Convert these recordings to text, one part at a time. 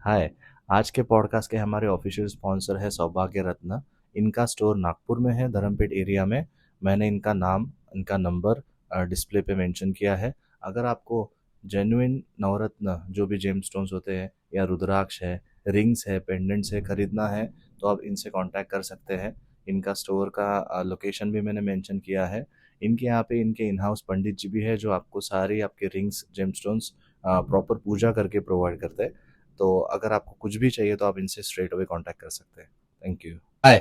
हाय। आज के पॉडकास्ट के हमारे ऑफिशियल स्पॉन्सर है सौभाग्य रत्न। इनका स्टोर नागपुर में है, धर्मपेट एरिया में। मैंने इनका नाम, इनका नंबर डिस्प्ले पे मेंशन किया है। अगर आपको जेन्युइन नवरत्न जो भी जेम स्टोन्स होते हैं या रुद्राक्ष है, रिंग्स है, पेंडेंट्स है खरीदना है तो आप इनसे कांटेक्ट कर सकते हैं। इनका स्टोर का लोकेशन भी मैंने मेंशन किया है। इनके यहाँ पे इनके इन हाउस पंडित जी भी है जो आपको सारी आपके रिंग्स, जेम स्टोन्स प्रॉपर पूजा करके प्रोवाइड करते हैं। तो अगर आपको कुछ भी चाहिए तो आप इनसे स्ट्रेट अवे कांटेक्ट कर सकते हैं। Thank you. Hi,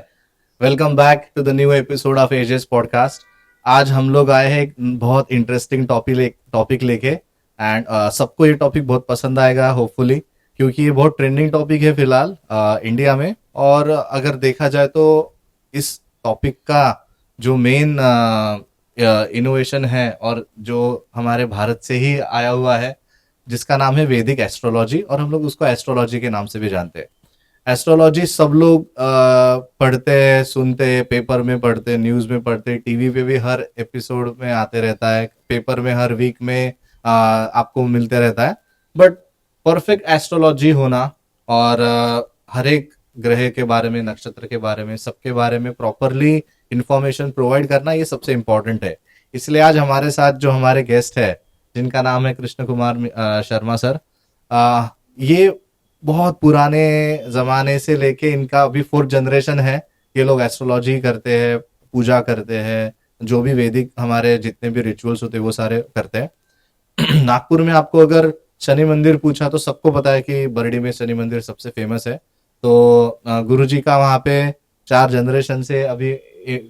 welcome back to the new episode of Ages podcast. आज हम लोग आए हैं एक बहुत इंटरेस्टिंग टॉपिक लेके एंड सबको ये टॉपिक बहुत पसंद आएगा होपफुली, क्योंकि ये बहुत ट्रेंडिंग टॉपिक है फिलहाल इंडिया में। और अगर देखा जाए तो इस टॉपिक का जो मेन इनोवेशन है और जो हमारे भारत से ही आया हुआ है, जिसका नाम है वैदिक एस्ट्रोलॉजी, और हम लोग उसको एस्ट्रोलॉजी के नाम से भी जानते हैं। एस्ट्रोलॉजी सब लोग पढ़ते हैं, सुनते हैं, पेपर में पढ़ते हैं, न्यूज में पढ़ते हैं, टीवी पे भी हर एपिसोड में आते रहता है, पेपर में हर वीक में आपको मिलते रहता है। बट परफेक्ट एस्ट्रोलॉजी होना और हर एक ग्रह के बारे में, नक्षत्र के बारे में, सबके बारे में प्रॉपरली इंफॉर्मेशन प्रोवाइड करना, ये सबसे इम्पोर्टेंट है। इसलिए आज हमारे साथ जो हमारे गेस्ट है, जिनका नाम है कृष्ण कुमार शर्मा सर, ये बहुत पुराने जमाने से लेके इनका अभी फोर्थ जनरेशन है। ये लोग एस्ट्रोलॉजी करते हैं, पूजा करते हैं, जो भी वैदिक हमारे जितने भी रिचुअल्स होते हैं वो सारे करते हैं। नागपुर में आपको अगर शनि मंदिर पूछा तो सबको पता है कि बरडी में शनि मंदिर सबसे फेमस है। तो गुरु जी का वहाँ पे 4 जनरेशन से अभी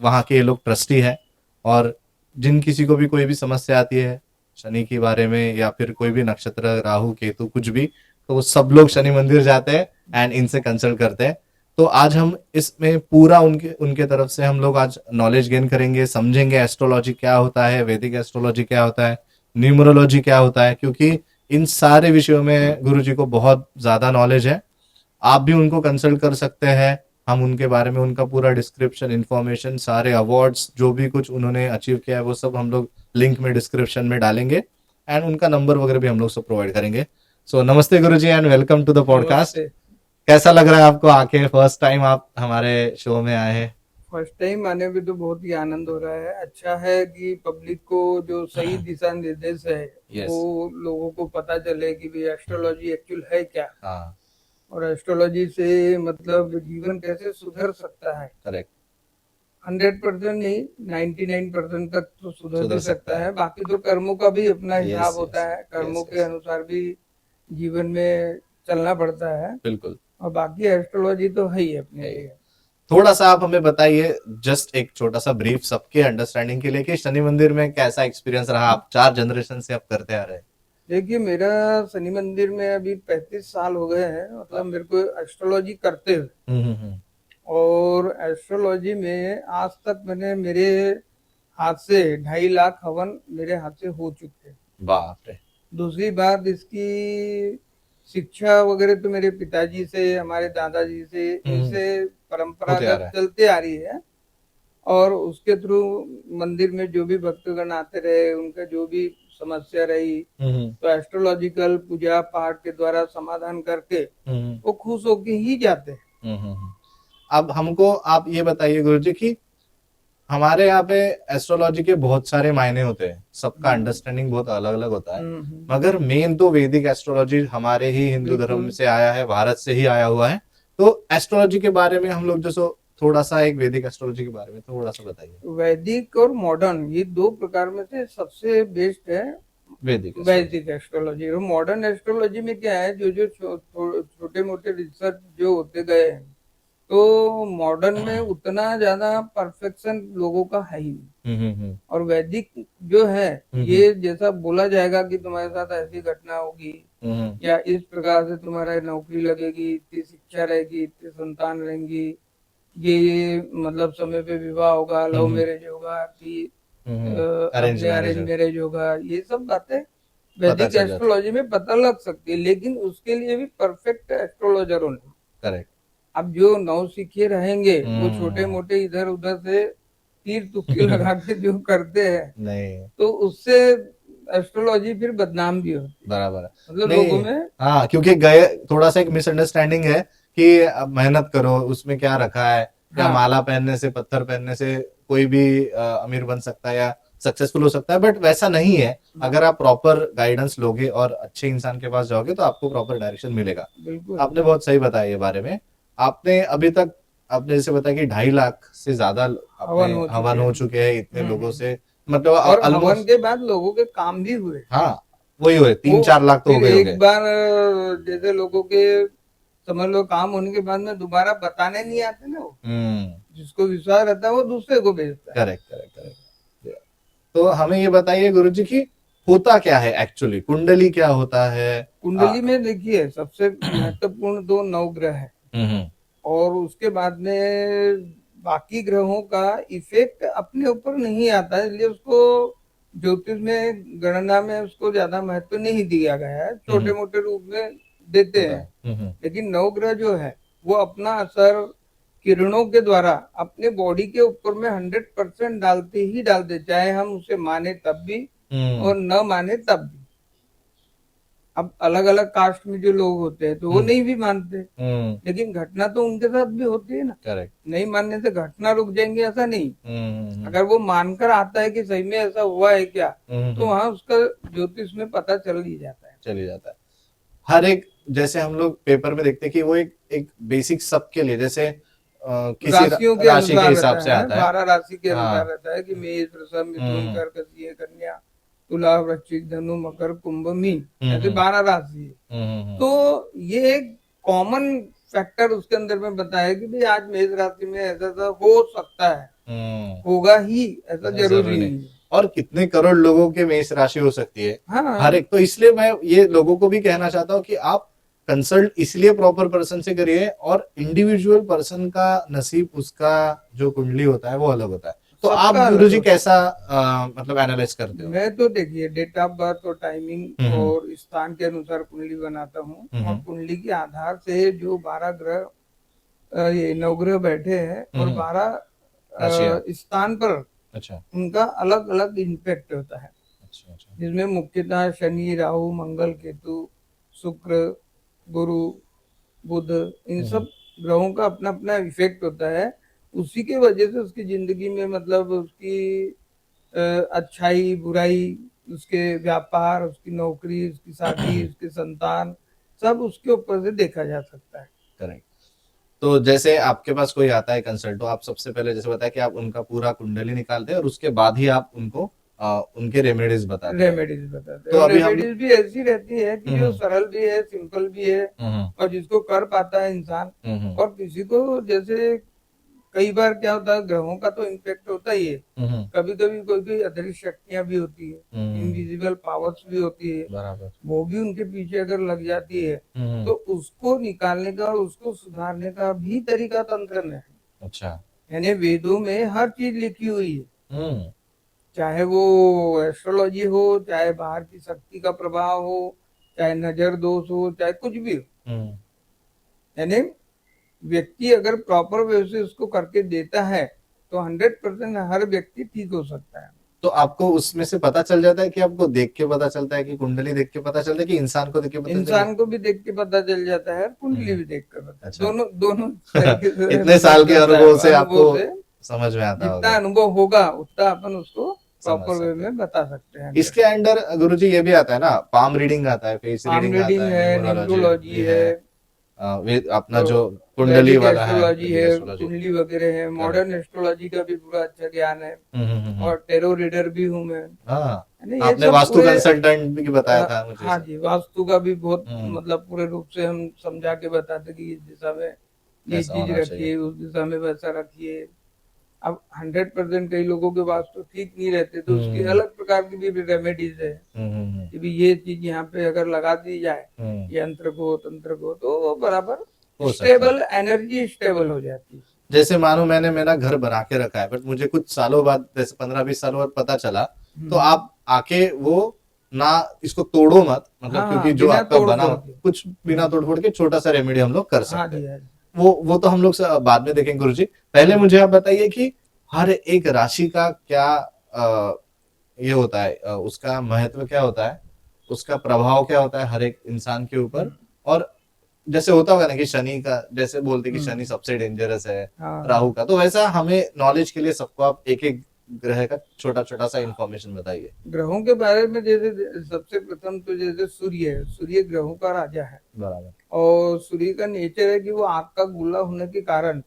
वहाँ के ये लोग ट्रस्टी है। और जिन किसी को भी कोई भी समस्या आती है शनि के बारे में या फिर कोई भी नक्षत्र, राहु केतु कुछ भी, तो वो सब लोग शनि मंदिर जाते हैं एंड इनसे कंसल्ट करते हैं। तो आज हम इसमें पूरा उनके उनके तरफ से हम लोग आज नॉलेज गेन करेंगे, समझेंगे एस्ट्रोलॉजी क्या होता है, वैदिक एस्ट्रोलॉजी क्या होता है, न्यूमरोलॉजी क्या होता है, क्योंकि इन सारे विषयों में गुरु जी को बहुत ज्यादा नॉलेज है। आप भी उनको कंसल्ट कर सकते हैं। हम उनके बारे में उनका पूरा डिस्क्रिप्शन, इंफॉर्मेशन, सारे अवार्ड्स जो भी कुछ उन्होंने अचीव किया है वो सब हम लोग लिंक में डिस्क्रिप्शन में डालेंगे एंड उनका नंबर वगैरह भी हम लोग सब प्रोवाइड करेंगे। सो नमस्ते Guru ji and welcome to the podcast. नमस्ते। कैसा लग रहा है आपको आके? फर्स्ट टाइम आप हमारे शो में आए हैं। फर्स्ट टाइम आने में तो बहुत ही आनंद हो रहा है। अच्छा है कि पब्लिक को जो सही दिशा निर्देश है यस। वो लोगों को पता चले कि भाई एस्ट्रोलॉजी एक्चुअल है क्या, हाँ। और एस्ट्रोलॉजी से मतलब जीवन कैसे सुधर सकता है। करेक्ट। 100% नहीं, 99% तक तो सुधर सुधर भी सकता सकता है। है। बाकी तो कर्मों का भी अपना यस हिसाब यस होता है, कर्मों यस के यस। अनुसार भी जीवन में चलना पड़ता है। बिल्कुल। और बाकी एस्ट्रोलॉजी तो है ही अपने है। लिए। थोड़ा सा आप हमें बताइए, जस्ट एक छोटा सा ब्रीफ सबके अंडरस्टैंडिंग के लिए, कि शनि मंदिर में कैसा एक्सपीरियंस रहा? आप 4 जनरेशन से आप करते आ रहे हैं। देखिए, मेरा शनि मंदिर में अभी 35 साल हो गए हैं, मतलब मेरे को एस्ट्रोलॉजी करते हुए। हम्म। और एस्ट्रोलॉजी में आज तक मैंने मेरे हाथ से 2.5 लाख हवन मेरे हाथ से हो चुके हैं। बाप रे। दूसरी बात, इसकी शिक्षा वगैरह तो मेरे पिताजी से, हमारे दादाजी से, इनसे होते आ परंपरागत रहा है। चलते आ रही है। और उसके थ्रू मंदिर में जो भी भक्तगण आते रहे, उनका जो भी समस्या रही, तो एस्ट्रोलॉजिकल पूजा पाठ के द्वारा समाधान करके वो खुश होके ही जाते हैं। हम्म। अब हमको आप ये बताइए गुरु जी कि हमारे यहाँ पे एस्ट्रोलॉजी के बहुत सारे मायने होते हैं, सबका अंडरस्टैंडिंग बहुत अलग अलग होता है। मगर मेन तो वैदिक एस्ट्रोलॉजी हमारे ही हिंदू धर्म बिल्कुल। से आया है, भारत से ही आया हुआ है। तो एस्ट्रोलॉजी के बारे में हम लोग जैसे थोड़ा सा, एक वैदिक एस्ट्रोलॉजी के बारे में थोड़ा सा बताइए। वैदिक और मॉडर्न, ये दो प्रकार में से सबसे बेस्ट है वैदिक वैदिक एस्ट्रोलॉजी। और मॉडर्न एस्ट्रोलॉजी में क्या है, जो जो छोटे मोटे रिसर्च जो होते गए हैं, तो मॉडर्न में उतना ज्यादा परफेक्शन लोगों का है ही नहीं। और वैदिक जो है, ये जैसा बोला जाएगा कि तुम्हारे साथ ऐसी घटना होगी या इस प्रकार से तुम्हारा नौकरी लगेगी, इतनी शिक्षा रहेगी, इतनी संतान रहेंगी, ये मतलब समय पे विवाह होगा, लव मैरिज होगा कि अरेंज अपने अरेंज मैरिज मैरिज होगा, ये सब बातें पता वैदिक चल जाता है। एस्ट्रोलॉजी में पता लग सकती है। लेकिन उसके लिए भी परफेक्ट एस्ट्रोलॉजर होना। करेक्ट। अब जो नौसिखिए रहेंगे वो छोटे मोटे इधर उधर से तीर तुक्के लगा के जो करते हैं, नहीं। तो उससे एस्ट्रोलॉजी फिर बदनाम भी होती है, बराबर है। मतलब नहीं, लोगों में। हाँ, क्योंकि गए थोड़ा सा एक मिसअंडरस्टैंडिंग है कि अब मेहनत करो, उसमें क्या रखा है, क्या हाँ माला पहनने से, पत्थर पहनने से कोई भी अमीर बन सकता है या सक्सेसफुल हो सकता है, बट वैसा नहीं है। हाँ अगर आप प्रॉपर गाइडेंस लोगे और अच्छे इंसान के पास जाओगे तो आपको प्रॉपर डायरेक्शन मिलेगा। बिल्कुल। आपने बहुत सही बताया ये बारे में। आपने अभी तक, आपने जैसे बताया कि 2.5 लाख से ज्यादा अपने हवन हो चुके हवन हो हैं। चुके हैं इतने लोगों हम्म। से, मतलब और हवन ऑलमोस्ट। के बाद लोगों के काम भी हुए। हाँ, वही हुए, वो 3-4 लाख तो हो फिर गए एक होंगे। बार जैसे लोगों के समझ लो काम होने के बाद में दोबारा बताने नहीं आते ना, वो हम्म। जिसको विश्वास रहता है वो दूसरे को भेजता है। Correct, correct, correct. तो हमें ये बताइए गुरुजी की होता क्या है एक्चुअली, कुंडली क्या होता है? कुंडली में देखिए सबसे महत्वपूर्ण दो नवग्रह है, हम्म। और उसके बाद में बाकी ग्रहों का इफेक्ट अपने ऊपर नहीं आता है, इसलिए उसको ज्योतिष में गणना में उसको ज्यादा महत्व नहीं दिया गया है, छोटे हम्म। मोटे रूप में देते होता हैं। है। लेकिन नवग्रह जो है वो अपना असर किरणों के द्वारा अपने बॉडी के ऊपर में 100% डालते ही डालते, चाहे हम उसे माने तब भी हम्म। और न माने तब भी। अब अलग अलग कास्ट में जो लोग होते हैं तो वो हम्म। नहीं भी मानते, हम्म। लेकिन घटना तो उनके साथ भी होती है ना। करेक्ट। नहीं मानने से घटना रुक जाएंगे ऐसा नहीं। हम्म। अगर वो मानकर आता है कि सही में ऐसा हुआ है क्या, तो हम्म। वहां उसका ज्योतिष में पता चल ही जाता है। चली जाता है। हर एक, जैसे हम लोग पेपर में देखते हैं कि वो एक एक बेसिक सबके लिए, जैसे किसी राशियों के राशि के अनुसार हिसाब रहता से है, आता है। 12 राशि के अनुसार हाँ। रहता है कि मेष वृषभ मिथुन हम्म। कर्क सिंह कन्या तुला वृश्चिक धनु मकर कुंभ मीन, ऐसे हम्म। 12 राशि है। हम्म। तो ये एक कॉमन फैक्टर उसके अंदर में बताया कि भाई आज मेष राशि में ऐसा ऐसा हो सकता है, हम्म। होगा ही ऐसा ऐसा जरूरी जरूरी नहीं। नहीं है। और कितने करोड़ लोगों के मेष राशि हो सकती है, हर हाँ एक। तो इसलिए मैं ये लोगों को भी कहना चाहता हूँ कि आप कंसल्ट इसलिए प्रॉपर पर्सन से करिए, और इंडिविजुअल पर्सन का नसीब, उसका जो कुंडली होता है वो अलग होता है। तो आप सबका अलग गुरुजी होता है। कैसा मतलब एनालाइज करते हो? मैं तो देखिए डेट ऑफ बर्थ और टाइमिंग हम्म। और स्थान के अनुसार कुंडली बनाता हूँ, और हम्म। कुंडली के आधार से जो 12 ग्रह ये नवग्रह बैठे हैं और हम्म। 12 राशिया। स्थान पर अच्छा। उनका अलग अलग इम्पैक्ट होता है, अच्छा। अच्छा। जिसमें मुख्यतः शनि राहु मंगल केतु शुक्र गुरु बुध, इन हम्म। सब ग्रहों का अपना अपना इफेक्ट होता है। उसी के वजह से उसकी जिंदगी में मतलब उसकी अच्छाई बुराई, उसके व्यापार, उसकी नौकरी, उसकी शादी, उसके संतान, सब उसके ऊपर से देखा जा सकता है। करेक्ट। तो जैसे आपके पास कोई आता है कंसल्ट, तो आप सबसे पहले जैसे बताया कि आप उनका पूरा कुंडली निकालते हैं और उसके बाद ही आप उनको उनके रेमेडीज बताते हैं। रेमेडीज बताते हैं, तो और अभी हम। रेमेडीज भी ऐसी रहती है कि जो हम्म। सरल भी है सिंपल भी है, हम्म। और जिसको कर पाता है इंसान। हम्म। और किसी को जैसे कई बार क्या होता है, ग्रहों का तो इम्पेक्ट होता ही है, हम्म। कभी कभी कोई कोई अदृश्य शक्तियां भी होती है, हम्म। इनविजिबल पावर्स भी होती है, बराबर। वो भी उनके पीछे अगर लग जाती है, हम्म। तो उसको निकालने का और उसको सुधारने का भी तरीका तंत्र में है। अच्छा। यानी वेदों में हर चीज लिखी हुई है, हम्म। चाहे वो एस्ट्रोलॉजी हो, चाहे बाहर की शक्ति का प्रभाव हो, चाहे नजर दोष हो, चाहे कुछ भी हो। हम्म। यानी व्यक्ति अगर प्रॉपर वे से उसको करके देता है तो 100% हर व्यक्ति ठीक हो सकता है। तो आपको उसमें से पता चल जाता है कि आपको देख के पता चलता है कि कुंडली देख के पता चलता है कि इंसान को देख के पता चलता है? इंसान को भी देख के पता चल जाता है, कुंडली भी देख कर पता, अच्छा। दोनों दोनों तरीके से इतने पता साल के चलता है। अनुभव से आपको अनुभव से समझ में आता जितना होगा। अनुभव होगा उतना अपन उसको समझ प्रॉपर वे सकते हैं। में बता सकते हैं। इसके अंडर गुरुजी ये भी आता है ना, पाम रीडिंग आता है, फेस पाम रीडिंग आता रीडिंग है, है, न्यूमरोलॉजी न्यूमरोलॉजी भी है, है, अपना जो कुंडली वैदिक वाला है, एस्ट्रोलॉजी वैदिक है, एस्ट्रोलॉजी। कुंडली वगैरह है, करेक्ट। मॉडर्न एस्ट्रोलॉजी का भी पूरा अच्छा ज्ञान है, हम्म। और टेरो रीडर भी हूँ मैं। हाँ, यानी ये आपने सब वास्तु पूरे कंसल्टेंट भी बताया था मुझे हाँ सर। जी, वास्तु का भी बहुत हम्म। मतलब पूरे रूप से हम समझा के बताते कि इस दिशा में ये कैसा चीज होना चाहिए? रखिए, उस दिशा में वैसा रखिए। अब 100% कई लोगों के वास्तु ठीक नहीं रहते, तो उसकी हम्म। अलग प्रकार की भी रेमेडीज है हम्म। कि भी ये चीज यहाँ पे अगर लगा दी जाए, हम्म। यंत्र को तंत्र को, तो वो बराबर हो सकता है। स्टेबल एनर्जी स्टेबल हो जाती है। जैसे मानो मैंने मेरा घर बना के रखा है, बट मुझे कुछ सालों बाद, जैसे 15-20 सालों बाद पता चला, तो हम्म। आप आके वो ना, इसको तोड़ो मत, मतलब हाँ क्योंकि हाँ, जो बिना आपका तोड़ बना फोड़ के। कुछ बिना तोड़ फोड़ के छोटा सा रेमेडी हम लोग कर हाँ सकते हैं। जी हाँ जी। वो तो हम लोग बाद में देखेंगे गुरुजी। पहले मुझे आप बताइए कि हर एक राशि का क्या ये होता है, उसका महत्व क्या होता है, उसका प्रभाव क्या होता है हर एक इंसान के ऊपर। हम्म, और जैसे होता होगा ना कि शनि का, जैसे बोलते कि शनि हम्म, सबसे डेंजरस है, राहु हाँ। का, तो वैसा हमें नॉलेज के लिए सबको आप एक एक ग्रह का छोटा छोटा सा इंफॉर्मेशन बताइए। ग्रहों के बारे में जैसे सबसे प्रथम तो जैसे सूर्य है, सूर्य ग्रहों का राजा है। बराबर। और सूर्य का नेचर है कि वो आग का गोला होने के कारण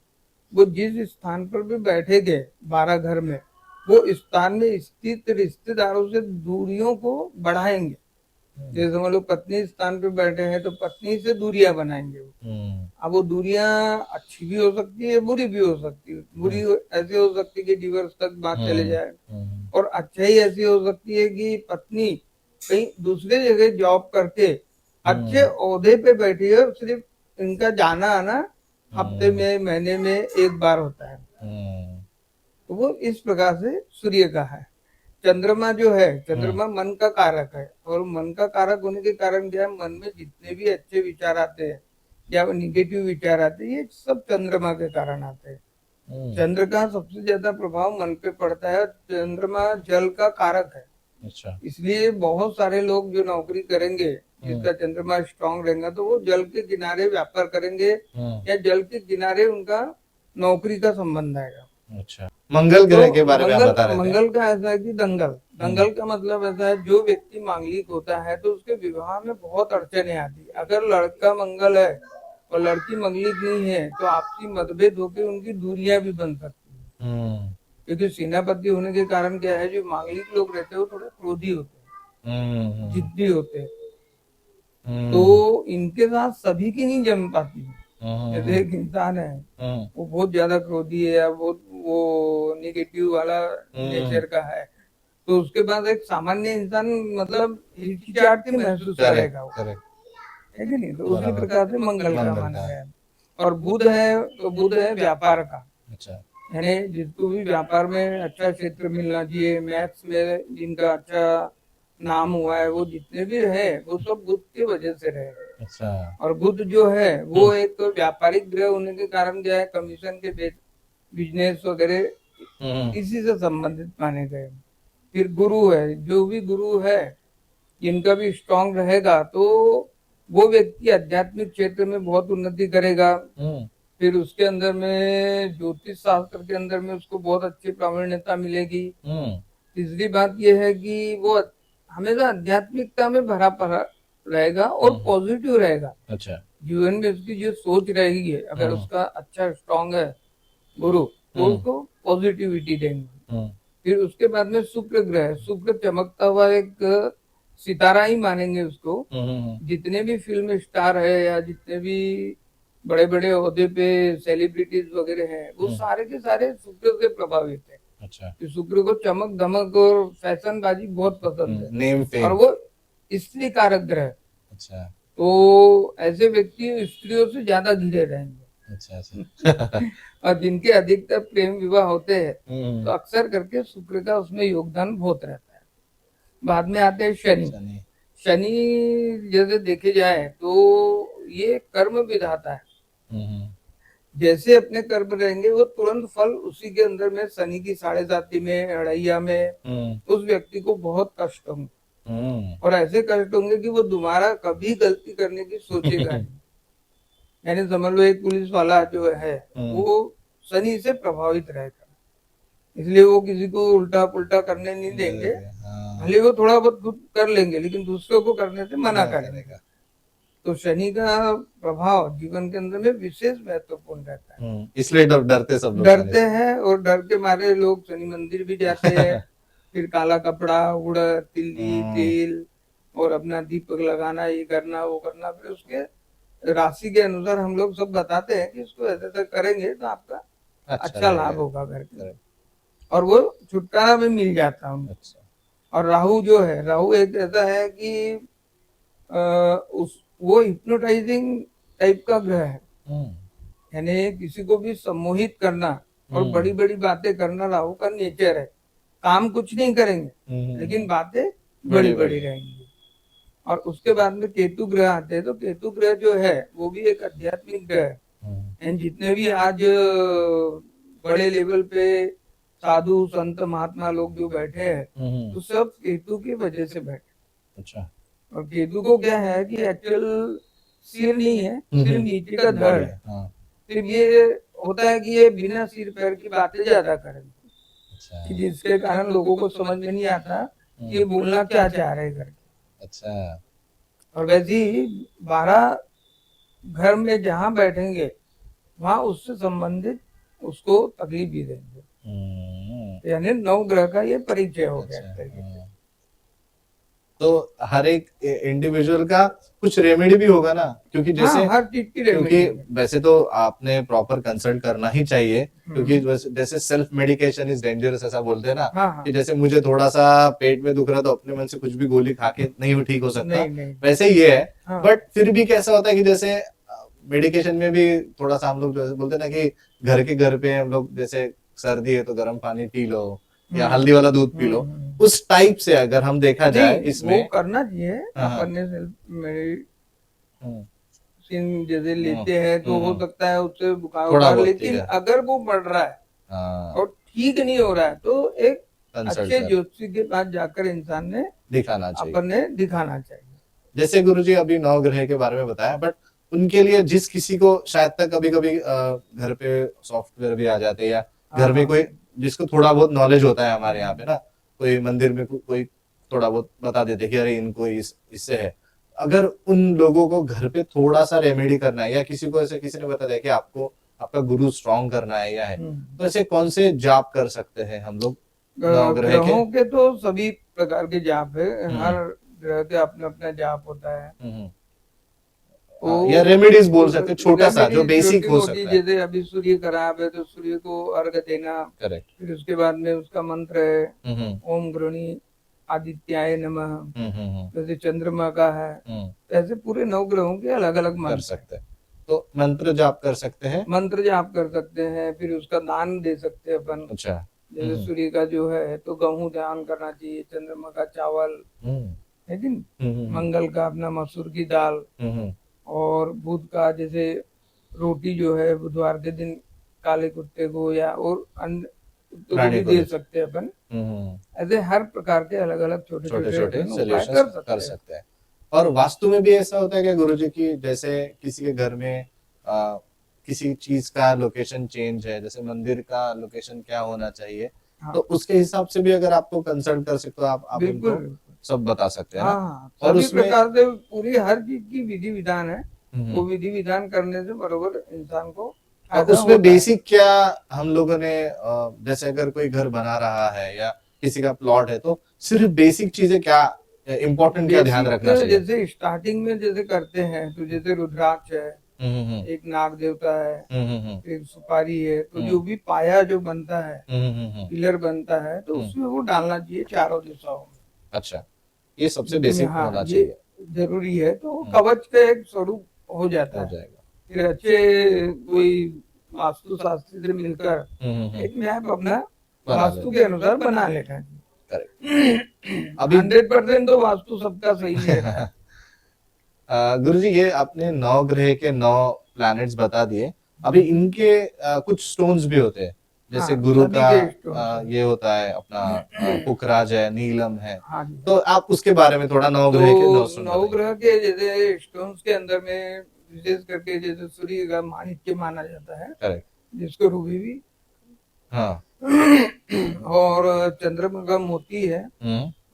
वो जिस स्थान पर भी बैठेंगे 12 घर में, वो स्थान में स्थित रिश्तेदारों से दूरियों को बढ़ाएंगे। जैसे समझ लो पत्नी स्थान पे बैठे हैं तो पत्नी से दूरियां बनाएंगे वो। अब वो दूरियां अच्छी भी हो सकती है, बुरी भी हो सकती है। बुरी ऐसे हो सकती है कि डिवोर्स तक बात चले जाए, और अच्छाई ऐसी हो सकती है कि पत्नी कहीं दूसरे जगह जॉब करके अच्छे ओहदे पे बैठी है, और सिर्फ इनका जाना आना हफ्ते में महीने में एक बार होता है। तो वो इस प्रकार से सूर्य का है। चंद्रमा जो है, चंद्रमा मन का कारक है, और मन का कारक होने के कारण क्या है, मन में जितने भी अच्छे विचार आते हैं या निगेटिव विचार आते हैं, ये सब चंद्रमा के कारण आते हैं। चंद्र का सबसे ज्यादा प्रभाव मन पे पड़ता है। चंद्रमा जल का कारक है। अच्छा। इसलिए बहुत सारे लोग जो नौकरी करेंगे, जिसका चंद्रमा स्ट्रांग रहेगा, तो वो जल के किनारे व्यापार करेंगे, या जल के किनारे उनका नौकरी का संबंध आएगा। अच्छा, मंगल तो ग्रह के बारे में आप मंगल बता रहे थे। मंगल का ऐसा है कि दंगल, दंगल का मतलब ऐसा है, जो व्यक्ति मांगलिक होता है तो उसके विवाह में बहुत अड़चने आती है। अगर लड़का मंगल है और लड़की मंगलिक नहीं है तो आपसी मतभेद होकर उनकी दूरियां भी बन सकती है। क्योंकि सेनापति होने के कारण क्या है, जो मांगलिक लोग रहते हैं वो थोड़े क्रोधी होते हैं, जिद्दी होते हैं, तो इनके साथ सभी की नहीं जम पाती। जैसे एक इंसान है, वो बहुत ज्यादा क्रोधी है या बहुत वो निगेटिव वाला नेचर का है, तो उसके बाद एक सामान्य इंसान मतलब हिचकिचाहट महसूस करेगा वो, है कि नहीं। तो उसी प्रकार से मंगल का माना गया है। और बुध है, तो बुध है व्यापार का। अच्छा। यानी जिसको भी व्यापार में अच्छा क्षेत्र मिलना चाहिए, मैथ्स में जिनका अच्छा नाम हुआ है, वो जितने भी है वो सब बुध की वजह से रहे। अच्छा। और बुध जो है वो एक तो व्यापारिक ग्रह होने के कारण क्या है, कमीशन के बिजनेस वगैरह इसी से संबंधित माने गए। फिर गुरु है, जो भी गुरु है जिनका भी स्ट्रांग रहेगा तो वो व्यक्ति आध्यात्मिक क्षेत्र में बहुत उन्नति करेगा। फिर उसके अंदर में ज्योतिष शास्त्र के अंदर में उसको बहुत अच्छी प्रावीण्यता मिलेगी। तीसरी बात यह है कि वो हमेशा आध्यात्मिकता में भरा पड़ा रहेगा और पॉजिटिव रहेगा। अच्छा। जीवन में उसकी जो सोच रहेगी, अगर उसका अच्छा स्ट्रांग है गुरु, तो उसको पॉजिटिविटी देंगे। फिर उसके बाद में शुक्र ग्रह, शुक्र चमकता हुआ एक सितारा ही मानेंगे उसको। जितने भी फिल्म स्टार है या जितने भी बड़े बड़े ओहदे पे सेलिब्रिटीज वगैरह हैं, वो सारे के सारे शुक्र से प्रभावित है। अच्छा। कि शुक्र को चमक धमक और फैशनबाजी बहुत पसंद है, नेम फेम। और वो स्त्री कारक ग्रह। अच्छा। तो ऐसे व्यक्ति स्त्रियों से ज्यादा घिरे रहेंगे। अच्छा। अच्छा। और जिनके अधिकतर प्रेम विवाह होते हैं, तो अक्सर करके शुक्र का उसमें योगदान बहुत रहता है। बाद में आते हैं शनि। शनि जैसे देखे जाए तो ये कर्म विधाता है। जैसे अपने कर्म रहेंगे वो तुरंत फल उसी के अंदर में, शनि की 7.5 में, अड़ैया में उस व्यक्ति को बहुत कष्ट होंगे। और ऐसे कष्ट होंगे कि वो दोबारा कभी गलती करने की सोचेगा नहीं। यानी समझ लो एक पुलिस वाला जो है वो शनि से प्रभावित रहेगा, इसलिए वो किसी को उल्टा पुल्टा करने नहीं देंगे। भले वो थोड़ा बहुत खुद कर लेंगे लेकिन दूसरों को करने से मना करेगा। तो शनि का प्रभाव जीवन के अंदर में विशेष महत्वपूर्ण रहता है। इसलिए डरते सब लोग, डरते हैं, और डर के मारे लोग शनि मंदिर भी जाते हैं। फिर काला कपड़ा, उड़द, तिल्ली, तेल और अपना दीपक लगाना, ये करना वो करना। फिर उसके राशि के अनुसार हम लोग सब बताते हैं कि इसको ऐसे ऐसे करेंगे तो आपका अच्छा लाभ होगा घर के, और वो छुटकारा में मिल जाता है। अच्छा। और राहु जो है, राहु एक ऐसा है कि वो हिप्नोटाइजिंग टाइप का ग्रह है। यानी किसी को भी सम्मोहित करना और बड़ी बड़ी बातें करना राहु का नेचर है। काम कुछ नहीं करेंगे लेकिन बातें बड़ी बड़ी रहेंगी। और उसके बाद में केतु ग्रह आते हैं, तो केतु ग्रह जो है वो भी एक आध्यात्मिक ग्रह है। जितने भी आज बड़े लेवल पे साधु संत महात्मा लोग जो बैठे हैं तो सब केतु की वजह से बैठे। अच्छा। और केतु को क्या है कि एक्चुअल सिर नहीं है, सिर्फ नीचे का धड़ है। हाँ। सिर्फ ये होता है कि ये बिना सिर पैर की बातें ज्यादा करें, अच्छा। कि जिसके कारण लोगों को समझ में नहीं आता कि ये बोलना क्या चाह रहे करके। अच्छा। और वैसे ही 12 घर में जहाँ बैठेंगे वहां उससे संबंधित उसको तकलीफ भी देंगे। यानी 9 ग्रह का ये परिचय हो गया एक तरीके से। तो हर एक इंडिविजुअल का कुछ रेमेडी भी होगा ना, क्योंकि जैसे हर चीज की क्योंकि रेमेडी। वैसे तो आपने प्रॉपर कंसल्ट करना ही चाहिए, क्योंकि जैसे सेल्फ मेडिकेशन इज डेंजरस ऐसा बोलते हैं ना, कि जैसे मुझे थोड़ा सा पेट में दुख रहा तो अपने मन से कुछ भी गोली खा के नहीं ठीक हो सकता, वैसे ये है। बट फिर भी कैसा होता है कि जैसे मेडिकेशन में भी थोड़ा सा हम लोग जैसे बोलते हैं ना कि घर पे हम लोग जैसे सर्दी है तो गर्म पानी पी लो या हल्दी वाला दूध पी लो, उस टाइप से अगर हम देखा जाए इसमें वो करना चाहिए। अपन ने जैसे लेते हैं तो हो सकता है उससे बुखार, लेकिन अगर वो बढ़ रहा है और ठीक नहीं हो रहा है तो एक अच्छे ज्योतिषी के पास जाकर इंसान ने दिखाना चाहिए, अपन ने दिखाना चाहिए। जैसे गुरुजी अभी 9 ग्रह के बारे में बताया, बट उनके लिए जिस किसी को शायद तक कभी कभी घर पे सॉफ्टवेयर भी आ जाते हैं या घर में कोई जिसको थोड़ा बहुत नॉलेज होता है हमारे यहाँ पे ना, कोई मंदिर में कोई थोड़ा बहुत बता देते कि अरे इनको इससे है, अगर उन लोगों को घर पे थोड़ा सा रेमेडी करना है या किसी को ऐसे किसी ने बता दिया कि आपको आपका गुरु स्ट्रॉन्ग करना है या है, तो ऐसे कौन से जाप कर सकते हैं हम लोग 9 ग्रह के? तो सभी प्रकार के जाप है, हर ग्रह के अपना अपना जाप होता है। या रेमेडीज बोल सकते हैं, छोटा सा जो बेसिक हो सकता है। जैसे अभी सूर्य खराब है तो सूर्य को अर्घ देना, करेक्ट। फिर उसके बाद में उसका मंत्र है ओम गृणी आदित्याय नमः। जैसे चंद्रमा का है, ऐसे पूरे 9 ग्रहों के अलग अलग मंत्र कर सकते हैं। तो मंत्र जाप कर सकते हैं, मंत्र जाप कर सकते हैं, फिर उसका दान दे सकते हैं अपन। अच्छा। जैसे सूर्य का जो है तो गेहूं दान करना चाहिए, चंद्रमा का चावल है कि मंगल का अपना मसूर की दाल, और बुध का जैसे रोटी जो है बुधवार के दिन काले कुत्ते को या और अन्य भी दे सकते हैं अपन। ऐसे हर प्रकार के अलग अलग छोटे छोटे सोल्यूशन कर सकते हैं। और वास्तु में भी ऐसा होता है क्या गुरुजी की जैसे किसी के घर में किसी चीज का लोकेशन चेंज है, जैसे मंदिर का लोकेशन क्या होना चाहिए, तो उसके हिसाब से भी अगर आपको कंसल्ट कर सकते हो आप उनको सब बता सकते हैं ना? और उसमें प्रकार से पूरी हर चीज की विधि विधान है, वो विधि विधान करने से बरोबर इंसान को उसमें बेसिक क्या हम लोगों ने जैसे अगर कोई घर बना रहा है या किसी का प्लॉट है तो सिर्फ बेसिक चीजें क्या इम्पोर्टेंट क्या ध्यान रखना चाहिए? जैसे स्टार्टिंग में जैसे करते हैं तो जैसे रुद्राक्ष है, एक नाग देवता है, एक सुपारी है, तो जो भी पाया जो बनता है पिलर बनता है तो उसमें वो डालना चाहिए चारों दिशाओं में। अच्छा, ये सबसे बेसिक होना चाहिए, जरूरी है। तो कवच का एक स्वरूप हो जाता है। फिर अच्छे कोई वास्तु शास्त्री से मिलकर एक मैप अपना वास्तु के अनुसार बना लेना है। अभी 100% तो वास्तु सबका सही है। गुरुजी ये आपने 9 ग्रह के 9 प्लैनेट्स बता दिए, अभी इनके कुछ स्टोन्स भी होते हैं, जैसे गुरु का ये होता है अपना पुखराज है, नीलम है, तो आप उसके बारे में थोड़ा 9 ग्रह के 9 ग्रह के जैसे स्टोन्स के अंदर में विशेष करके जैसे सूर्य का माणिक्य माना जाता है, करेक्ट, जिसको रूबी भी, हाँ, और चंद्रमा का मोती है,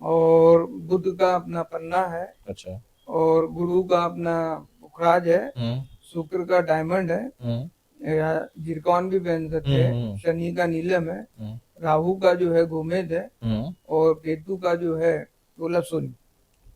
और बुध का अपना पन्ना है, अच्छा, और गुरु का अपना पुखराज है, शुक्र का डायमंड है या जिरकॉन भी पहन सकते हैं, शनि का नीलम है, राहु का जो है गोमेद है, और केतु का जो है वो सोनी।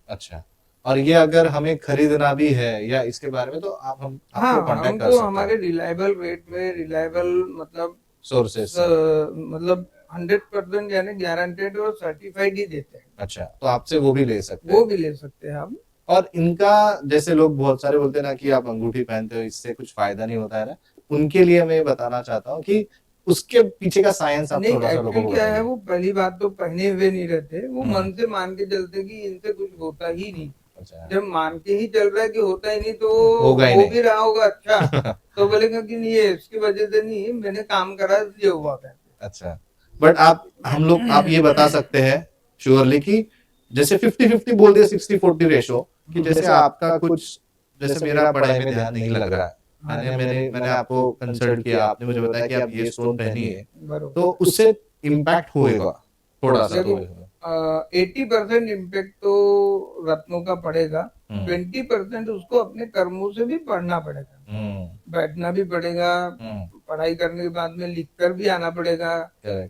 अच्छा, और ये अगर हमें खरीदना भी है या इसके बारे में तो आप आपको कांटेक्ट कर सकते हैं। हमारे रिलायबल रेट में, रिलायबल मतलब सोर्सेस, मतलब 100% यानी गारंटेड और सर्टिफाइड ही देते हैं। अच्छा, तो आपसे वो भी ले सकते हैं? वो भी ले सकते हैं आप। और इनका जैसे लोग बहुत सारे बोलते हैं ना कि आप अंगूठी पहनते हो इससे कुछ फायदा नहीं होता है ना, उनके लिए मैं बताना चाहता हूँ कि उसके पीछे का साइंस आप थोड़ा सा लोगों को क्या है। वो पहली बात तो पहने हुए नहीं रहते, वो मन से मान के चलते कि इनसे कुछ होता ही नहीं। अच्छा। जब मान के ही चल रहा है कि होता ही नहीं तो होगा हो भी रहा होगा, अच्छा तो बोलेगा कि नहीं ये इसकी वजह से नहीं, मैंने काम करा इसलिए हुआ। अच्छा, बट आप ये बता सकते हैं श्योरली कि जैसे 50-50 बोल दिया, 60-40 रेशो, कि जैसे आपका कुछ, जैसे मेरा पढ़ाई में ध्यान नहीं लग रहा है, मैंने आपको कंसल्ट किया, आपने मुझे बताया कि आप ये स्टोन पहनिए, बरोबर। तो उससे इम्पैक्ट होएगा थोड़ा सा तो। देखो 80% इम्पैक्ट तो रत्नों का पड़ेगा, 20% उसको अपने कर्मों से भी पढ़ना पड़ेगा, बैठना भी पड़ेगा, पढ़ाई करने के बाद में लिख कर भी आना पड़ेगा।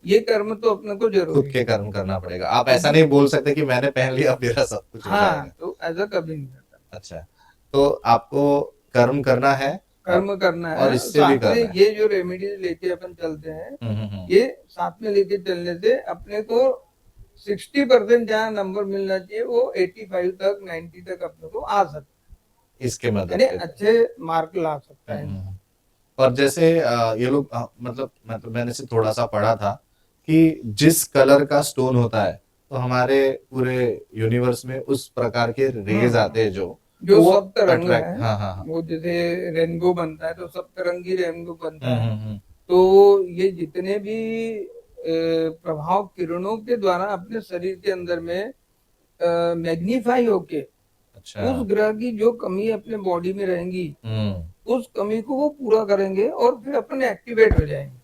ये कर्म तो अपने को खुद जरूरी के है। कर्म करना पड़ेगा, आप ऐसा नहीं बोल सकते कि मैंने पहन लिया अब मेरा सब कुछ हो हाँ, जाएगा। तो ऐसा कभी नहीं करता। अच्छा, तो आपको कर्म करना है कर्म करना और है, इससे भी साथ में करना है। ये जो रेमेडीज लेके अपन चलते हैं, ये साथ में लेके चलने से अपने को 60% जहाँ नंबर मिलना चाहिए वो 85 तक 90 तक अपने को आ सकता इसके है, मदद यानी से। अच्छे मार्क ला सकता है। और जैसे ये लोग मतलब मैंने से थोड़ा सा पढ़ा था कि जिस कलर का स्टोन होता है, तो हमारे पूरे यूनिवर्स में उस प्रकार के रेज आते हैं जो जो वो सप्तरंग अट्रैक्ट, है, हाँ हाँ हाँ, वो जैसे रेनबो बनता है तो सप्तरंगी रेनबो बनता है। हम्म। तो ये जितने भी प्रभाव किरणों के द्वारा अपने शरीर के अंदर में मैग्नीफाई होके अच्छा, उस ग्रह की जो कमी अपने बॉडी में रहेंगी, उस कमी को वो पूरा करेंगे और फिर अपन एक्टिवेट हो जाएंगे।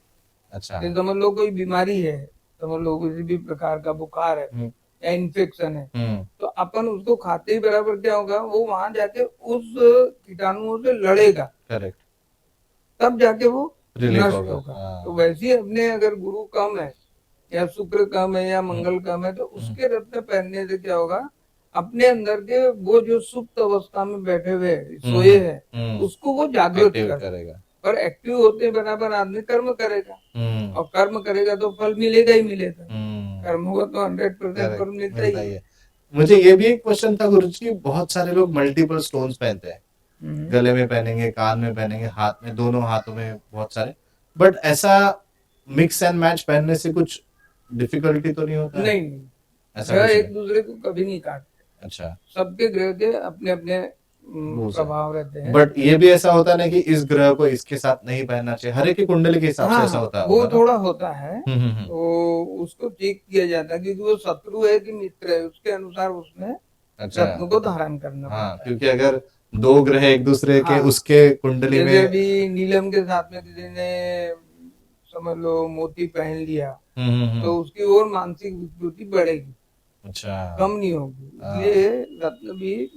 अच्छा, जैसे समझ लो कोई बीमारी है, समझ लो किसी भी प्रकार का बुखार है या इन्फेक्शन है, तो अपन उसको खाते ही बराबर क्या होगा, वो वहां जाके उस कीटाणुओं से लड़ेगा, करेक्ट, तब जाके वो रिलीफ नष्ट होगा, होगा। हाँ। तो वैसे ही अपने अगर गुरु कम है या शुक्र कम है या मंगल कम है, तो उसके रत्न पहनने से क्या होगा, अपने अंदर के वो जो सुप्त अवस्था में बैठे हुए सोए हैं उसको वो जागृत करेगा। और एक्टिव होते बराबर आदमी कर्म करेगा, और कर्म करेगा तो फल मिलेगा ही मिलेगा। कर्म हुआ तो 100% फल मिलता ही है। मुझे ये भी एक क्वेश्चन था गुरुजी, बहुत सारे लोग मल्टीपल स्टोन्स पहनते हैं, गले में पहनेंगे, कान में पहनेंगे, हाथ में, दोनों हाथों में बहुत सारे, बट ऐसा मिक्स एंड मैच पहनने से कुछ डिफिकल्टी तो नहीं होता है? नहीं, ऐसा ग्रह कुछ एक नहीं। दूसरे को कभी नहीं काटते। अच्छा, सबके ग्रह के अपने अपने वो से प्रभाव रहते हैं। बट ये भी ऐसा होता है ना कि इस ग्रह को इसके साथ नहीं पहनना चाहिए, हर एक की कुंडली के हिसाब से हाँ ऐसा हाँ, होता वो होगा ना? थोड़ा होता है, हम्म। तो उसको चेक किया जाता है क्योंकि वो शत्रु है कि मित्र है, उसके अनुसार उसमें अच्छा, रत्न को धारण करना हाँ, पड़ता है। क्योंकि अगर दो ग्रह एक दूसरे के, हाँ, उसके कुंडली जैसे में, अभी नीलम के साथ में किसी ने समझ लो मोती पहन लिया, तो उसकी और मानसिक विकृति बढ़ेगी, अच्छा, कम नहीं होगी। इसलिए रत्न भी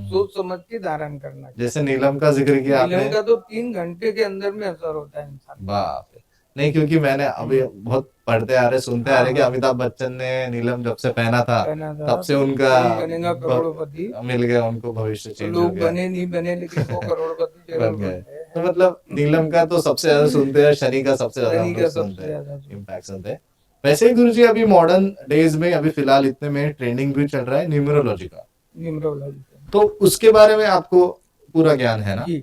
सोच समझ के धारण करना चाहिए। जैसे नीलम का जिक्र किया आपने, नीलम का तो 3 घंटे के अंदर में असर होता है इंसान। बाप रे। नहीं, क्योंकि मैंने अभी बहुत पढ़ते आ रहे, सुनते आ रहे कि अमिताभ बच्चन ने नीलम जब से पहना था, तब से उनका कोई बनेगा करोड़पति, मिल गया, उनको भविष्य तो चेंज हो लोग गया, बने नहीं बने लेकिन वो करोड़पति जरूर बन गए। बन तो गए। मतलब नीलम का तो सबसे ज्यादा सुनते हैं, शनि का सबसे ज्यादा हम शनि लोग का सुनते सबसे हैं, ज्यादा इम्पैक्ट सुनते हैं। वैसे ही गुरुजी अभी मॉडर्न डेज में, अभी फिलहाल इतने में ट्रेंडिंग भी चल रहा है न्यूमरोलॉजी का, न्यूमरोलॉजी तो उसके बारे में आपको पूरा ज्ञान है ना? जी।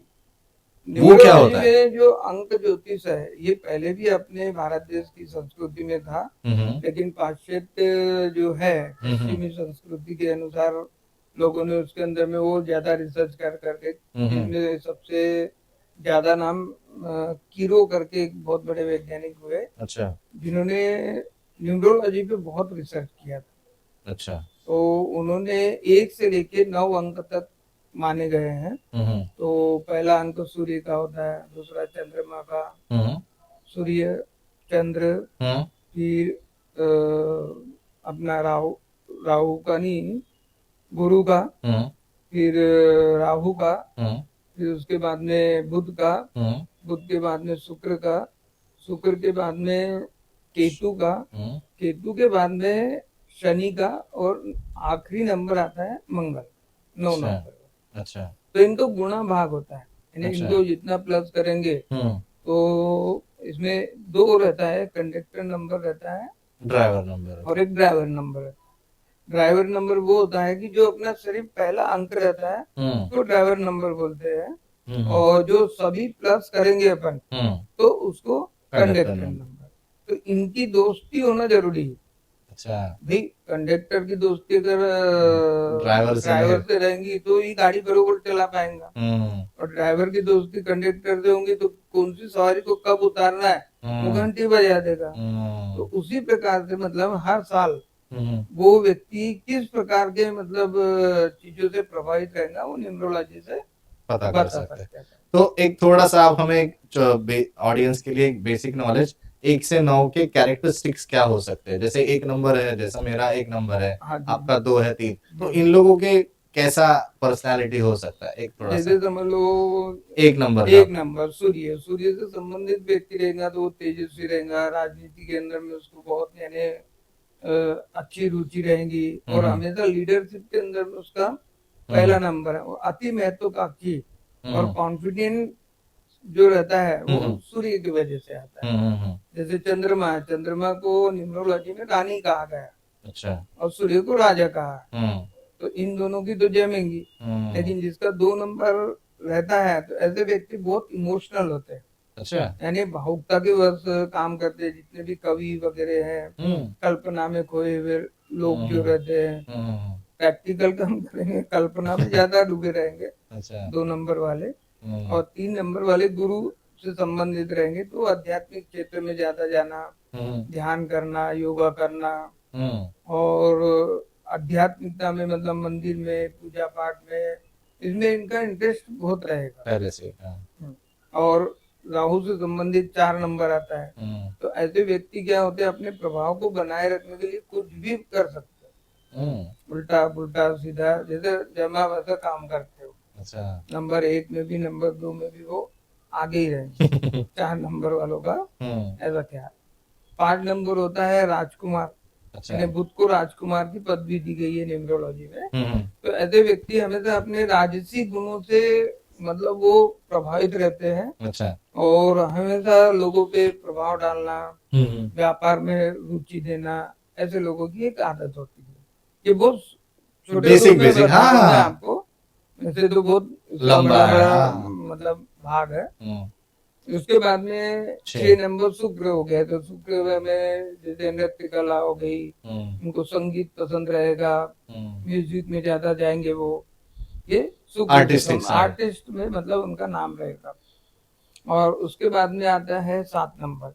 वो क्या न्यूमरोलॉजी होता है? में जो अंक ज्योतिष है, ये पहले भी अपने भारत देश की संस्कृति में था, लेकिन पाश्चात्य जो है पश्चिमी संस्कृति के अनुसार लोगों ने उसके अंदर में वो ज्यादा रिसर्च कर करके, जिसमें सबसे ज्यादा नाम कीरो करके एक बहुत बड़े वैज्ञानिक हुए, अच्छा, जिन्होंने न्यूमरोलॉजी पे बहुत रिसर्च किया था। अच्छा, तो उन्होंने 1 से लेके 9 अंक तक माने गए हैं। तो पहला अंक सूर्य का होता है, दूसरा चंद्रमा का, सूर्य चंद्र, फिर अपना राहु, राहु का नहीं, गुरु का, फिर राहु का, फिर उसके बाद में बुध का, बुध के बाद में शुक्र का, शुक्र के बाद में केतु का, केतु के बाद में शनि का, और आखिरी नंबर आता है मंगल, 9 नंबर। अच्छा, तो इनको गुणा भाग होता है, यानी इनको जितना प्लस करेंगे तो इसमें 2 रहता है, कंडक्टर नंबर रहता है, ड्राइवर नंबर, और एक ड्राइवर नंबर है। ड्राइवर नंबर वो होता है कि जो अपना सिर्फ पहला अंक रहता है उसको ड्राइवर नंबर बोलते हैं, और जो सभी प्लस करेंगे अपन तो उसको कंडक्टर नंबर। तो इनकी दोस्ती होना जरूरी है। अच्छा, भाई कंडक्टर की दोस्ती अगर ड्राइवर से रहेंगी तो ये गाड़ी बरोबर चला पाएगा, और ड्राइवर की दोस्ती कंडक्टर से होंगी तो कौन सी सवारी को कब उतारना है वो घंटी बजा देगा। तो उसी प्रकार से मतलब हर साल वो व्यक्ति किस प्रकार के मतलब चीजों से प्रभावित रहेगा वो न्यूमरोलॉजी से पता कर बता सकते हैं। सकते हैं। तो एक थोड़ा सा आप हमें ऑडियंस के लिए एक बेसिक नॉलेज, 1 से 9 के कैरेक्टरिस्टिक्स क्या हो सकते हैं? जैसे 1 नंबर है, जैसा मेरा 1 नंबर है, हाँ जी। आपका 2 है, 3, तो इन लोगों के कैसा पर्सनालिटी हो सकता है? एक थोड़ा जैसे सा समझ लो 1 नंबर का। 1 नंबर सूर्य, सूर्य से संबंधित व्यक्ति रहेगा तो वो तेजस्वी रहेगा, राजनीति के अंदर में उसको बहुत यानी अच्छी रुचि रहेगी और हमेशा लीडरशिप के अंदर में उसका पहला नंबर है। वो अति महत्वाकांक्षी और कॉन्फिडेंट जो रहता है वो सूर्य की वजह से आता है। जैसे चंद्रमा है, चंद्रमा को न्यूमरोलॉजी में रानी कहा गया, अच्छा, और सूर्य को राजा कहा। तो इन दोनों की तो जमेंगी। लेकिन जिसका 2 नंबर रहता है तो ऐसे व्यक्ति बहुत इमोशनल होते हैं। अच्छा, यानी भावुकता के वश काम करते हैं। जितने भी कवि वगैरह हैं, कल्पना में खोए हुए लोग जो रहते हैं, प्रैक्टिकल काम करेंगे, कल्पना में ज्यादा डूबे रहेंगे। अच्छा, 2 नंबर वाले और 3 नंबर वाले गुरु से संबंधित रहेंगे तो आध्यात्मिक क्षेत्र में ज्यादा जाना, ध्यान करना, योगा करना और आध्यात्मिकता में मतलब मंदिर में पूजा पाठ में इसमें इनका इंटरेस्ट बहुत रहेगा पहले से। और राहु से संबंधित 4 नंबर आता है। तो ऐसे व्यक्ति क्या होते हैं, अपने प्रभाव को बनाए रखने के लिए कुछ भी कर सकते हैं, उल्टा पुल्टा सीधा, जैसे जमा वैसा काम करते हो। अच्छा, नंबर 1 में भी नंबर 2 में भी वो आगे ही रहेंगे। 4 नंबर वालों का ऐसा क्या है। 5 नंबर होता है राजकुमार। अच्छा, यानी बुध को राजकुमार की पदवी दी गई है न्यूमरोलॉजी में। तो ऐसे व्यक्ति हमेशा अपने राजसी गुणों से मतलब वो प्रभावित रहते हैं। अच्छा, और हमेशा लोगों पे प्रभाव डालना, व्यापार में रुचि देना, ऐसे लोगों की एक आदत होती है। ये बहुत छोटे बेसिक रूप में बेसिक, बता रहा हूँ मैं हाँ, आपको, वैसे तो बहुत लंबा है, बड़ा हाँ। मतलब भाग है। उसके बाद में 6 नंबर शुक्र हो गया। तो शुक्र में जैसे नृत्य कला हो गई, उनको संगीत पसंद रहेगा, म्यूजिक में ज्यादा जाएंगे वो। ये शुक्र आर्टिस्ट में मतलब उनका नाम रहेगा। और उसके बाद में आता है 7 नंबर।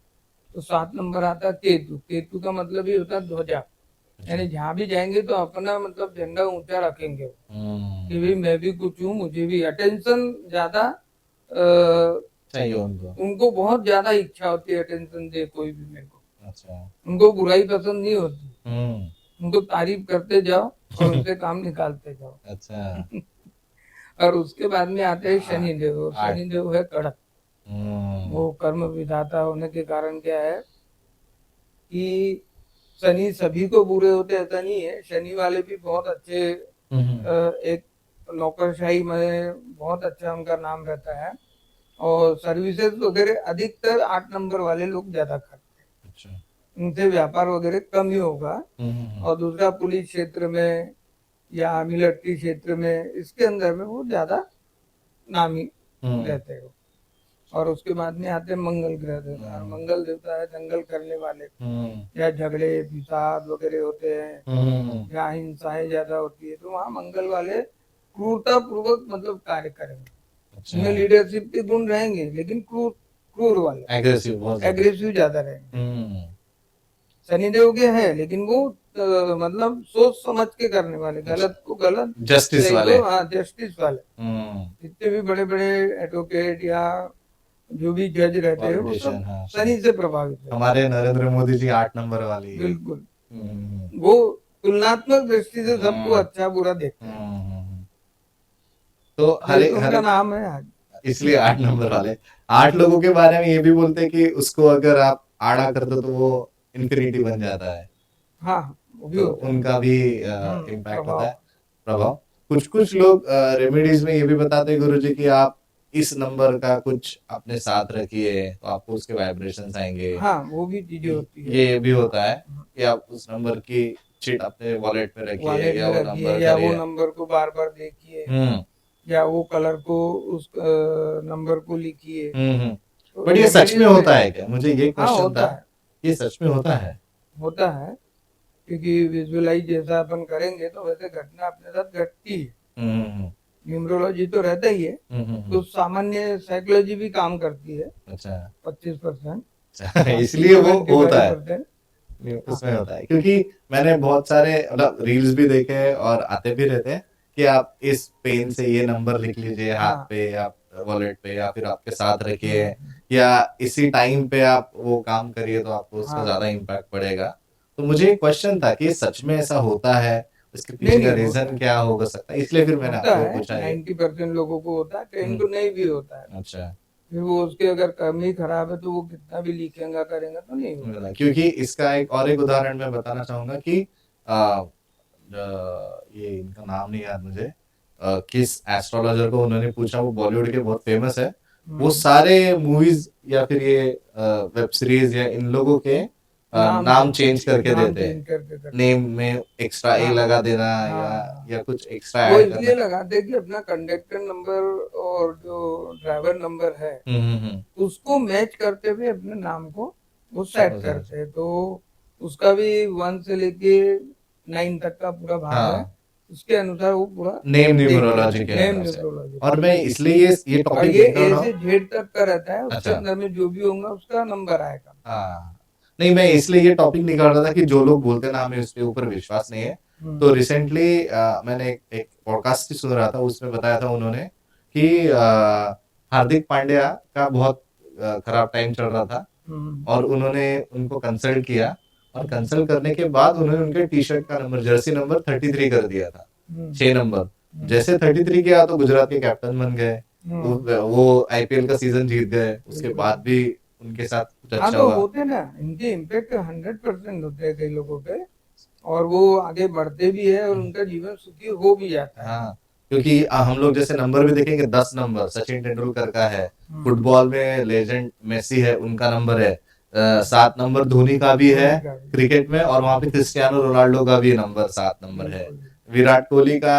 तो 7 नंबर आता है केतु। केतु का मतलब ही होता है ध्वजा। यानी जहाँ भी जाएंगे तो अपना मतलब झंडा ऊंचा रखेंगे कि भाई मैं भी कुछ हूँ, मुझे भी अटेंशन ज्यादा चाहिए उनको। उनको बहुत ज्यादा इच्छा होती है अटेंशन दे कोई भी मेरे को। अच्छा, उनको बुराई पसंद नहीं होती, उनको तारीफ करते जाओ और उनसे काम निकालते जाओ। अच्छा, और उसके बाद में आते हैं शनि देव। शनि देव है कड़क। वो कर्म विधाता होने के कारण क्या है कि शनि सभी को बुरे होते ऐसा नहीं है। शनि वाले भी बहुत अच्छे, एक नौकरशाही में बहुत अच्छा उनका नाम रहता है। और सर्विसेज वगैरह अधिकतर 8 नंबर वाले लोग ज्यादा करते हैं। अच्छा, उनसे व्यापार वगैरह कम ही होगा। और दूसरा पुलिस क्षेत्र में या मिलिट्री क्षेत्र में इसके अंदर में वो ज्यादा नामी रहते हो। और उसके बाद में आते हैं मंगल ग्रह देवता। और मंगल देवता है दंगल करने वाले, या झगड़े विषाद वगैरह होते हैं, या हिंसाएं ज्यादा होती है, तो वहाँ मंगल वाले क्रूरता पूर्वक मतलब कार्य करेंगे। उनमें लीडरशिप के गुण रहेंगे लेकिन क्रूर क्रूर वाले, एग्रेसिव ज्यादा रहेंगे। शनिदेव के है लेकिन वो मतलब सोच समझ के करने वाले, गलत को गलत, जस्टिस वाले। हाँ जस्टिस वाले। जितने भी बड़े बड़े एडवोकेट या जो भी जज रहते हैं वो सब शनि से प्रभावित है। हमारे नरेंद्र मोदी जी 8 नंबर वाली। बिल्कुल, वो तुलनात्मक दृष्टि से सबको अच्छा बुरा देखते हैं। तो हरे उनका नाम है आज, इसलिए 8 नंबर वाले। 8 लोगों के बारे में ये भी बोलते हैं कि उसको अगर आप आड़ा कर दो तो वो इन्फिनिटी बन जाता है। हाँ वो भी तो होता है। उनका भी इम्पैक्ट होता है, प्रभाव। कुछ कुछ लोग रेमेडीज में ये भी बताते हैं गुरुजी कि आप इस नंबर का कुछ अपने साथ रखिए तो आपको उसके वाइब्रेशंस आएंगे। हाँ वो भी चीजें होती है। ये भी होता है कि आप उस नंबर की चिट अपने वॉलेट में रखिए या वो नंबर या वो नंबर को बार बार देखिए, या वो कलर को उस नंबर को लिखिए। बट ये सच में होता है क्या? मुझे ये क्वेश्चन था, ये सच में होता है? होता है, क्योंकि विजुअलाइज जैसा अपन करेंगे तो वैसे घटना अपने साथ घटती है। न्यूमरोलॉजी तो रहता ही है, तो सामान्य साइकोलॉजी भी काम करती है। अच्छा, 25%। इसलिए वो होता है। 75%। उसमें होता है क्योंकि मैंने बहुत सारे मतलब रील्स भी देखे हैं और आते भी रहते हैं कि आप इस पेन से ये नंबर लिख लीजिए हाथ हाँ। पे या वॉलेट पे या फिर आपके साथ रखिए, हम्म। या इसी टाइम पे आप वो काम करिए तो आपको उसका हाँ। ज्यादा इम्पैक्ट पड़ेगा। तो मुझे एक क्वेश्चन था कि सच में ऐसा होता है, उसके नहीं पीछे का नहीं, होता रीजन है। क्या हो सकता है, इसलिए फिर मैंने होता आपको है, पूछा ये। 90% लोगों को होता है, 10 हम्म। को नहीं भी होता है। अच्छा। फिर वो उसके अगर कर्म ही खराब है तो वो कितना भी लिखेगा करेगा तो नहीं होगा। क्योंकि इसका एक और एक उदाहरण मैं बताना चाहूंगा कि ये इनका नाम नहीं याद मुझे, किस एस्ट्रोलॉजर को उन्होंने पूछा, वो बॉलीवुड के बहुत फेमस है, वो सारे मूवीज या फिर ये वेब सीरीज या इन लोगों के नाम चेंज करके नाम देते हैं, चेंज करके करते नेम हैं। में एक्स्ट्रा ए हाँ लगा देना हाँ। या कुछ एक्स्ट्रा वो ऐड करना। इसलिए लगाते हैं कि अपना कंडक्टर नंबर और जो ड्राइवर नंबर है उसको मैच करते हुए अपने नाम को वो सेट समझ करते हैं। तो उसका भी 1 से लेके 9 तक का पूरा भाग है, हाँ, उसके अनुसार वो पूरा नेम देखते न्यूमरोलॉजी हैं, के नेम हिसाब से। न्यूमरोलॉजी। और मैं इसलिए ये और टॉपिक ये निकाल ए रहा से हूँ। जेड तक का रहता है, उसके अच्छा। अंदर में जो भी होगा उसका नंबर आएगा। हाँ, नहीं मैं इसलिए ये टॉपिक निकाल रहा था कि जो लोग बोलते हैं ना हमें उसके ऊपर विश्वास नहीं है, तो रिसेंटली मैंने एक पॉडकास्ट ही सुन रहा था, उसमें बताया था उन्होंने कि हार्दिक पांड्या का बहुत खराब टाइम चल रहा था, और उन्होंने उनको कंसल्ट किया, और कंसल्ट करने के बाद उन्होंने उनके टी शर्ट का नंबर, जर्सी नंबर 33 कर दिया था, 6 नंबर। जैसे 33 किया तो गुजरात के कैप्टन बन गए, वो आईपीएल का सीजन जीत गए, उसके बाद भी उनके साथ कुछ हाँ अच्छा तो हुआ। होते ना, इनके इम्पैक्ट 100% होते हैं कई लोगों पे, और वो आगे बढ़ते भी है और उनका जीवन सुखी हो भी जाता है। हाँ, क्योंकि हम लोग जैसे नंबर भी देखेंगे, 10 नंबर सचिन तेंदुलकर का है, फुटबॉल में लेजेंड मेसी है उनका नंबर है, 7 नंबर धोनी का भी है धोनी का भी। क्रिकेट में, और वहां पे क्रिस्टियानो रोनाल्डो का भी नंबर 7 नंबर है, बिल्कुल। विराट कोहली का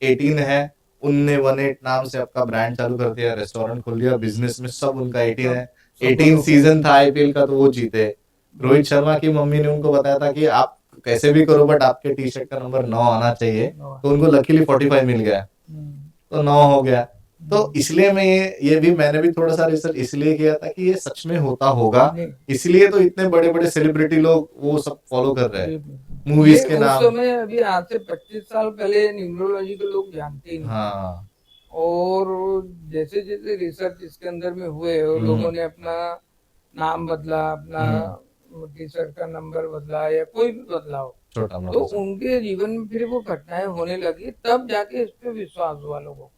18 है, उनने 18 नाम से आपका ब्रांड चालू कर दिया, रेस्टोरेंट खोल दिया, बिजनेस में सब उनका 18 सब है। सफल 18 हो गए। सीजन था आईपीएल का तो वो जीते। रोहित शर्मा की मम्मी ने उनको बताया था कि आप कैसे भी करो बट आपके टी शर्ट का नंबर 9 आना चाहिए, तो उनको लकीली 45 मिल गया, तो 9 हो गया। तो इसलिए मैं ये भी मैंने भी थोड़ा सा रिसर्च इसलिए किया था कि ये सच में होता होगा, नहीं, इसलिए तो इतने बड़े बड़े सेलिब्रिटी लोग वो सब फॉलो कर रहे हैं, बिल्कुल। मूवीज ये के उस नाम। समय अभी आज से 25 साल पहले न्यूमरोलॉजी को लोग जानते ही नहीं थे। हाँ। और जैसे जैसे रिसर्च इसके अंदर में हुए और लोगों ने अपना नाम बदला, अपना टी शर्ट का नंबर बदला या कोई भी बदलाव, छोटा तो मोटा सा। उनके जीवन में फिर वो घटनाएं होने लगी, तब जाके इस पे विश्वास हुआ लोगों को।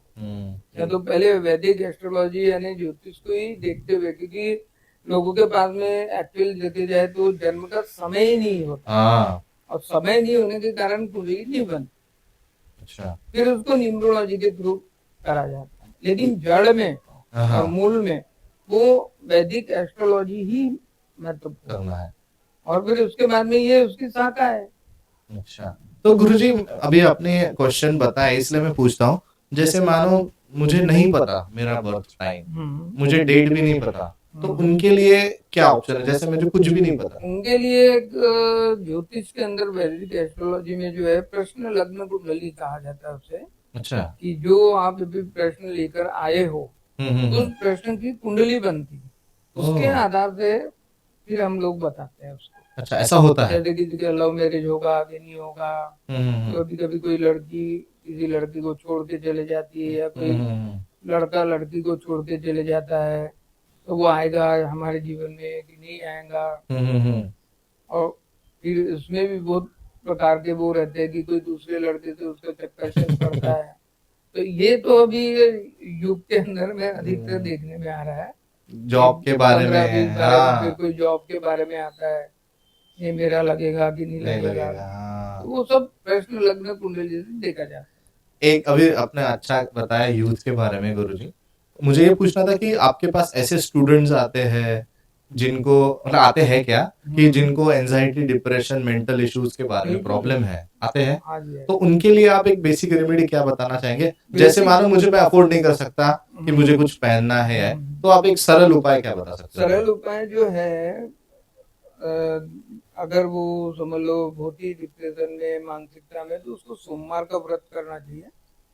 या तो पहले वैदिक एस्ट्रोलॉजी यानी ज्योतिष को ही देखते हुए, क्योंकि लोगों के पास में एक्चुअल देखे जाए तो जन्म का समय ही नहीं होता, हाँ। और समय नहीं होने के कारण कुंडली नहीं बनती, अच्छा। फिर उसको न्यूमरोलॉजी के थ्रू करा जाता है। लेकिन जड़ में और मूल में वो वैदिक एस्ट्रोलॉजी ही महत्वपूर्ण करना है। और फिर उसके बाद में ये उसकी शाखा है। अच्छा, तो गुरुजी अभी आपने क्वेश्चन बताया इसलिए मैं पूछता हूँ, जैसे मानो मुझे नहीं पता मेरा बर्थ टाइम, मुझे डेट भी नहीं पता, तो उनके लिए क्या ऑप्शन है, जैसे मुझे कुछ भी नहीं पता। उनके लिए एक ज्योतिष के अंदर वैदिक एस्ट्रोलॉजी में जो है प्रश्न लग्न कुंडली कहा जाता है उसे। अच्छा। कि जो आप अभी प्रश्न लेकर आए हो तो उस प्रश्न की कुंडली बनती है, उसके आधार से फिर हम लोग बताते हैं उसको। अच्छा, ऐसा होता है। जैसे किसी का लव मैरिज होगा आगे नहीं होगा, कभी कभी कोई लड़की किसी लड़की को छोड़ के चले जाती है, या कोई लड़का लड़की को छोड़ के चले जाता है, तो वो आएगा हमारे जीवन में कि नहीं आएगा। और फिर इसमें भी बहुत प्रकार के वो रहते हैं कि कोई दूसरे लड़के से उसका चक्कर चल पड़ता है। तो ये तो अभी युग के अंदर में अधिकतर देखने में आ रहा है। जॉब के बारे 15-20 में, बारे में फिर हाँ। कोई जॉब के बारे में आता है, ये मेरा लगेगा कि नहीं नहीं लगेगा। लगेगा, हाँ। तो वो सब प्रश्न लग्न कुंडली से देखा जाता है। एक अभी आपने अच्छा बताया यूथ के बारे में गुरुजी, मुझे ये पूछना था कि आपके पास ऐसे स्टूडेंट्स आते हैं जिनको, मतलब आते हैं क्या, कि जिनको एंजाइटी डिप्रेशन मेंटल इश्यूज के बारे में प्रॉब्लम है, आते हैं, हाँ जी। तो उनके लिए आप एक बेसिक रेमेडी क्या बताना चाहेंगे, जैसे मानो मुझे मैं अफोर्ड नहीं कर सकता कि मुझे कुछ पहनना है, तो आप एक सरल उपाय क्या बता सकते हैं। सरल उपाय जो है, अगर वो समझ लो बहुत ही डिप्रेशन में मानसिकता में, तो उसको सोमवार का व्रत करना चाहिए।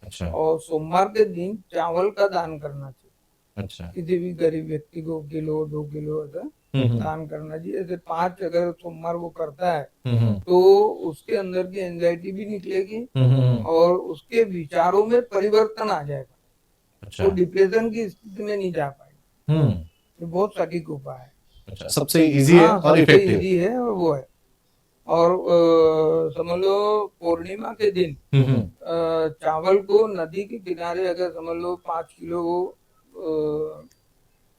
अच्छा। और सोमवार के दिन चावल का दान करना चाहिए। अच्छा। किसी भी गरीब व्यक्ति को 1 किलो 2 किलो ऐसा दान करना चाहिए। ऐसे 5 अगर सोमवार वो करता है तो उसके अंदर की एंजाइटी भी निकलेगी और उसके विचारों में परिवर्तन आ जाएगा। अच्छा। वो डिप्रेशन की स्थिति में नहीं जा पाएगा। ये बहुत सटीक उपाय है। अच्छा, सबसे इजी है हाँ, और सबसे इफेक्टिव। इजी है और वो है। और समझ लो पूर्णिमा के दिन चावल को नदी के किनारे अगर समझ लो 5 किलो अ,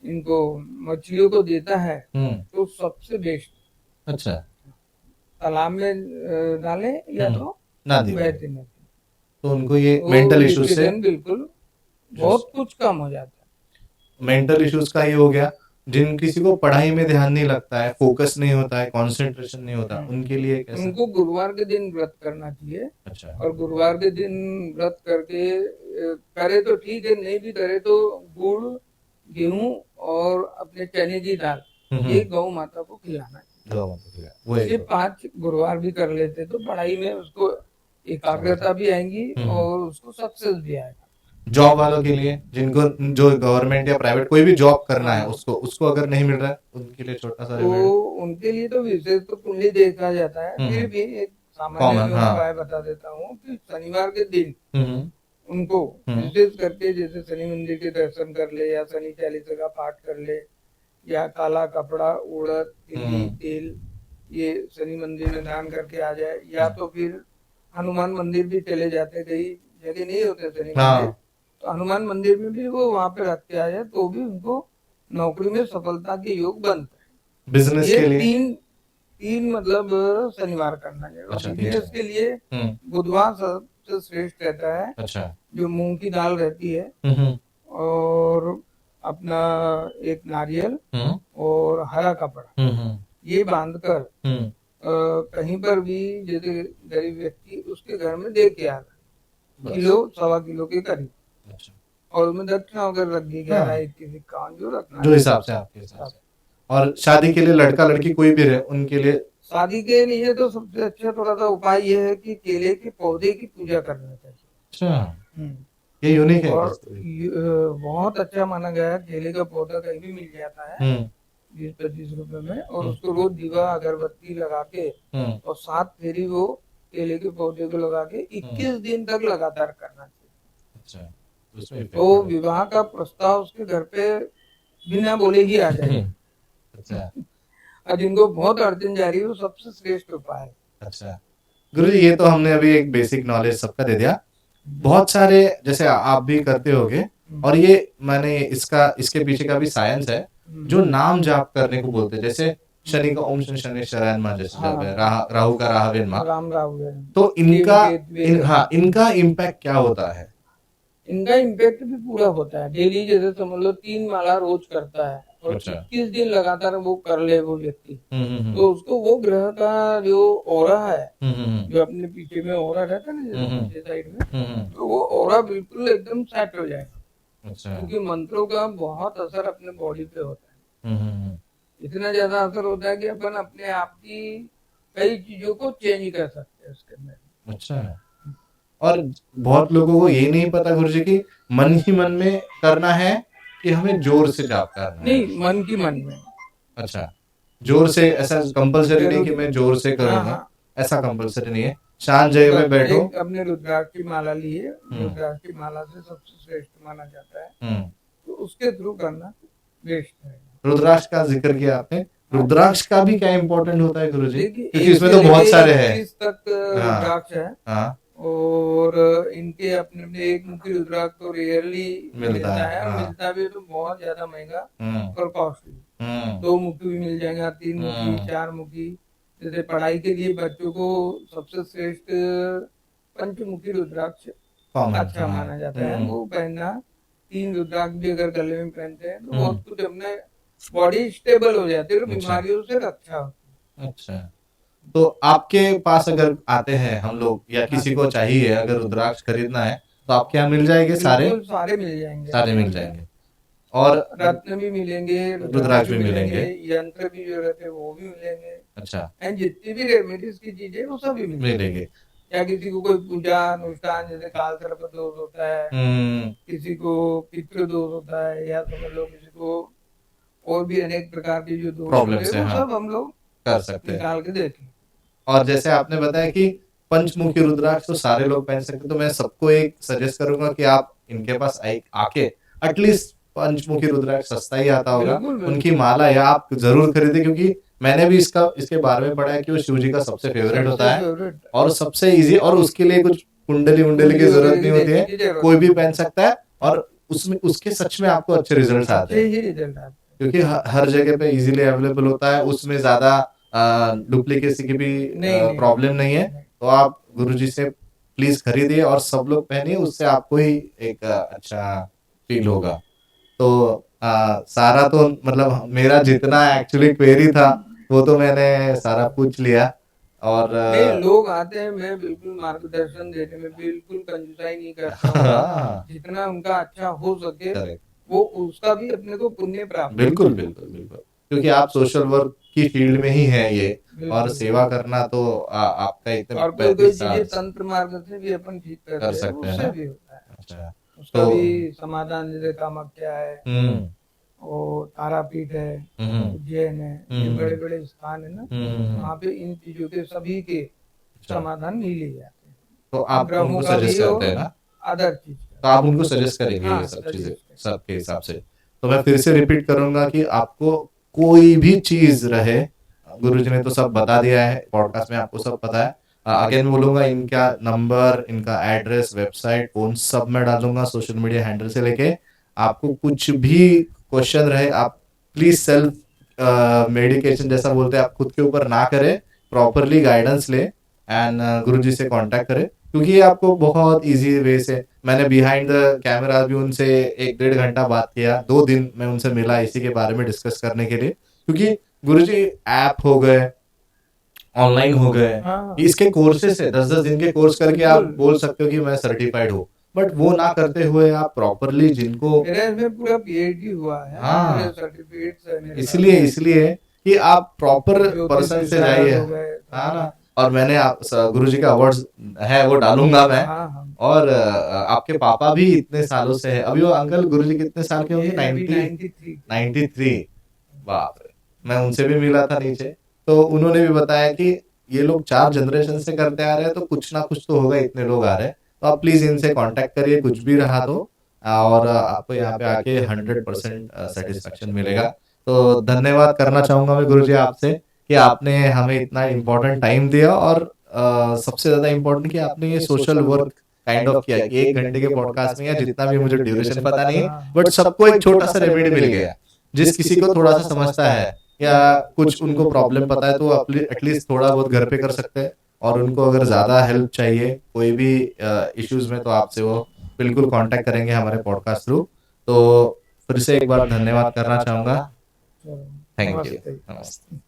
इनको मछलियों को देता है तो सबसे बेस्ट। अच्छा। तालाब में डाले या तो नदी में। बहती नदी, तो उनको ये वो मेंटल इश्यूज से, डिप्रेशन बिल्कुल बहुत कुछ कम हो जाता है। मेंटल इश्यूज का ये हो गया। जिन किसी को पढ़ाई में ध्यान नहीं लगता है, फोकस नहीं होता है, कंसंट्रेशन नहीं होता, उनके लिए कैसा? उनको गुरुवार के दिन व्रत करना चाहिए। अच्छा। और गुरुवार के दिन व्रत करके करे तो ठीक है, नहीं भी करे तो गुड़, गेहूं और अपने चने की दाल ये गौ माता को खिलाना चाहिए। वो ये 5 गुरुवार भी कर लेते तो पढ़ाई में उसको एकाग्रता भी आएगी और उसको सक्सेस भी आएगा। जॉब वालों के लिए, जिनको जो गवर्नमेंट या प्राइवेट कोई भी जॉब करना है, उसको उसको अगर नहीं मिल रहा है, उनके लिए छोटा सा तो उनके लिए तो विशेष तो पुण्य देखा जाता है। फिर भी एक सामान्य कॉमन, हाँ। उपाय बता देता हूँ कि शनिवार के दिन उनको विशेष करके जैसे शनि मंदिर के दर्शन कर ले या शनि चालीसा का पाठ कर ले या काला कपड़ा, उड़द, तिल्ली, तेल ये शनि मंदिर में दान करके आ जाए, या तो फिर हनुमान मंदिर भी चले जाते, कई जगह नहीं होते शनि मंदिर, तो हनुमान मंदिर में भी वो वहां पे रख के आ जाए तो भी उनको नौकरी में सफलता के योग बनते हैं। बिजनेस ये के लिए तीन मतलब शनिवार करना चाहिए। अच्छा, बिजनेस के लिए बुधवार सबसे श्रेष्ठ रहता है। अच्छा। जो मूंग की दाल रहती है और अपना एक नारियल और हरा कपड़ा ये बांधकर कहीं पर भी जैसे गरीब व्यक्ति उसके घर में दे के आ रहा 1-1.25 किलो के करीब। अच्छा। और उसमें दक्षिणा वगैरह रख दी 11-21-51 जो रखना जो हिसाब से आपके हिसाब से। और शादी के लिए लड़का लड़की कोई भी रहे उनके लिए, शादी के लिए तो सबसे अच्छा थोड़ा सा उपाय ये है कि केले के पौधे की पूजा करना चाहिए। अच्छा, ये यूनिक है। और बहुत अच्छा माना गया है। केले का पौधा कहीं भी मिल जाता है 20-25 रुपए में, और उसको रोज दीवा अगरबत्ती लगा के और 7 फेरी वो केले के पौधे को लगा के 21 दिन तक लगातार करना चाहिए। अच्छा, तो विवाह का प्रस्ताव उसके घर पे बिना बोले ही आ जाए। अच्छा। और जिनको बहुत अर्जन जा रही है वो सबसे श्रेष्ठ उपाय है। अच्छा गुरुजी, ये तो हमने अभी एक बेसिक नॉलेज सबका दे दिया। बहुत सारे जैसे आप भी करते होगे, और ये मैंने इसके पीछे का भी साइंस है, जो नाम जाप करने को बोलते हैं। जैसे शनि का ओम शनि शनिश्चराय नमः जैसे जाप है, राहु का राहवेन माह, राम राहु है। तो इनका इम्पैक्ट क्या होता है? इनका इम्पैक्ट भी पूरा होता है। डेली जैसे समझ लो 3 माला रोज करता है और 21 दिन लगातार वो कर ले वो व्यक्ति, तो उसको वो ग्रह का जो ऑरा है, जो अपने पीछे में ऑरा रहता है ना पीछे साइड में, तो वो ऑरा बिल्कुल एकदम सेट हो जाएगा। क्योंकि मंत्रों का बहुत असर अपने बॉडी पे होता है। इतना ज्यादा असर होता है कि अपन अपने आप की कई चीजों को चेंज कर सकते हैं उसके अंदर। अच्छा। और बहुत लोगों को ये नहीं पता गुरुजी की मन ही मन में करना है कि हमें जोर से जाप करना है। नहीं, मन की मन में। अच्छा, जोर से ऐसा कंपलसरी नहीं कि मैं जोर से करूंगा, ऐसा कंपलसरी नहीं है। शांत जगह में बैठो। अपने रुद्राक्ष की माला लिए, रुद्राक्ष की माला से सबसे श्रेष्ठ माना जाता है, तो उसके थ्रू करना बेस्ट है। रुद्राक्ष का जिक्र किया आपने, रुद्राक्ष का भी क्या इम्पोर्टेंट होता है गुरुजी? क्योंकि इसमें तो बहुत सारे हैं। 21 तक रुद्राक्ष है और इनके अपने अपने एक मुखी रुद्राक्ष तो रेयरली मिलता है, और मिलता भी तो बहुत ज्यादा महंगा और कॉस्टली। 2 मुखी भी मिल जाएगा, 3 मुखी, 4 मुखी। जैसे पढ़ाई के लिए बच्चों को सबसे श्रेष्ठ पंचमुखी रुद्राक्ष अच्छा माना जाता है, वो पहनना। 3 रुद्राक्ष भी अगर गले में पहनते हैं तो बहुत कुछ अपने बॉडी स्टेबल हो जाती है, बीमारियों से रक्षा होती है। अच्छा, तो आपके पास अगर आते हैं हम लोग या किसी को चाहिए अगर रुद्राक्ष खरीदना है तो आपके यहाँ मिल जाएंगे? सारे मिल जाएंगे, सारे मिल जाएंगे। और रत्न भी मिलेंगे, रुद्राक्ष भी मिलेंगे, यंत्र भी जो रहते हैं वो भी मिलेंगे। अच्छा, एंड जितनी भी रेमेडीज की चीजें वो सभी मिलेंगे। या किसी को कोई पूजा अनुष्ठान जैसे काल सर्प दोष होता है, किसी को पितृ दोष होता है, या समझ लो किसी को और भी अनेक प्रकार के जो दोष होते प्रॉब्लम्स हैं है, वो हाँ, सब हम लोग कर सकते हैं। निकाल के देते हैं। और जैसे आपने बताया कि पंचमुखी रुद्राक्ष तो सारे लोग पहन सकते हैं, तो मैं सबको एक सजेस्ट करूंगा कि आप इनके पास आके एटलीस्ट पंचमुखी रुद्राक्ष सस्ता ही आता होगा, बिल्कुल बिल्कुल उनकी माला या आप जरूर खरीदें, क्योंकि मैंने भी इसके बारे में पढ़ा है कि वो शिव जी का सबसे फेवरेट होता है फेवरेट और सबसे इजी, और उसके लिए कुछ कुंडली उंडली की जरूरत नहीं होती है, कोई भी पहन सकता है और उसमें उसके सच में आपको अच्छे रिजल्ट आते अच्छे हैं, ही रिजल्ट आते हैं। क्योंकि हर जगह पे इजीली अवेलेबल होता है, उसमें ज्यादा डुप्लीकेसी की भी नहीं प्रॉब्लम नहीं है। तो आप गुरुजी से प्लीज खरीदिए और सब लोग पहनिए, उससे आपको ही एक अच्छा फील होगा। तो सारा तो मतलब मेरा जितना एक्चुअली क्वेरी था वो तो मैंने सारा पूछ लिया, और नहीं, लोग आते हैं, मैं बिल्कुल मार्गदर्शन देने में बिल्कुल कंजूसाई नहीं करता हूँ। हाँ, जितना उनका अच्छा हो सके करेक्ट, वो उसका भी अपने को पुण्य प्राप्त बिल्कुल बिल्कुल बिल्कुल, क्योंकि आप सोशल वर्क की फील्ड में ही है ये, और बिल्कुल सेवा करना तो आपका एकदम और कोई कोई 35 चीजें साल तंत्र मार्ग से भी अपन ठीक कर करते हैं, सकते हैं उससे ना। भी होता है। अच्छा, उसका तो भी समाधान जैसे कामाख्या है और तारापीठ है, उज्जैन है, ये बड़े बड़े स्थान है ना, वहाँ पे इन चीजों के सभी के समाधान मिल ही जाते हैं। तो आप ग्रहों उनको का सजेस्ट भी करते हैं और ना, अदर चीज का। तो आप उनको सजेस्ट करेंगे हाँ, ये सब चीजें सजेस्ट करें। सबके हिसाब से। तो मैं फिर से रिपीट करूंगा कि आपको कोई भी चीज रहे, गुरुजी ने तो सब बता दिया है पॉडकास्ट में, आपको सब पता है। अगेन बोलूंगा, इनका नंबर, इनका एड्रेस, वेबसाइट, फोन सब मैं डालूंगा, सोशल मीडिया हैंडल से लेके। आपको कुछ भी क्वेश्चन रहे, आप प्लीज सेल्फ मेडिकेशन जैसा बोलते हैं, आप खुद के ऊपर ना करें, प्रॉपरली गाइडेंस ले एंड गुरुजी से कांटेक्ट करें, क्योंकि ये आपको बहुत इजी वे से, मैंने बिहाइंड द कैमरा भी उनसे 1-1.5 घंटा बात किया, 2 दिन मैं उनसे मिला इसी के बारे में डिस्कस करने के लिए, क्योंकि गुरुजी ऐप हो गए, ऑनलाइन हो गए, हाँ, इसके कोर्सेस है, 10-10 दिन के कोर्स करके आप बोल सकते हो कि मैं सर्टिफाइड हूँ, बट वो ना करते हुए आप प्रॉपरली जिनको, मेरा इसमें पूरा पीएचडी हुआ है, हाँ, मेरे सर्टिफिकेट्स है मेरे पास। इसलिए इसलिए कि आप प्रॉपर ज्योतिष पर्सन से विशारद जाइए, हो गए, हाँ ना। और मैंने आप गुरु जी का अवार्ड्स है वो डालूंगा मैं। हाँ हाँ और आपके पापा भी इतने सालों से है, अभी वो अंकल गुरु जी कितने साल के होंगे, ये अभी 90 93 93, बाप रे, मैं उनसे भी मिला था नीचे, तो उन्होंने भी बताया कि ये लोग 4 जनरेशन से करते आ रहे हैं, तो कुछ ना कुछ तो होगा, इतने लोग आ रहे हैं। तो आप प्लीज इनसे कांटेक्ट करिए, कुछ भी रहा तो, और आपको यहाँ पे आके 100% सेटिस्फेक्शन मिलेगा। तो धन्यवाद करना चाहूंगा मैं गुरुजी आपसे कि आपने हमें इतना इम्पोर्टेंट टाइम दिया, और सबसे ज्यादा इम्पोर्टेंट कि आपने ये सोशल वर्क काइंड ऑफ किया कि 1 घंटे के पॉडकास्ट में, या जितना भी, मुझे ड्यूरेशन पता नहीं है, बट सबको एक छोटा सा रेमेडी मिल गया। जिस किसी को थोड़ा सा समझता है या कुछ उनको प्रॉब्लम पता है, तो एटलीस्ट थोड़ा बहुत घर पे कर सकते हैं, और उनको अगर ज्यादा हेल्प चाहिए कोई भी इश्यूज में, तो आपसे वो बिल्कुल कांटेक्ट करेंगे हमारे पॉडकास्ट थ्रू। तो फिर से एक बार धन्यवाद करना चाहूंगा। चलो, थैंक यू, नमस्ते। नमस्ते।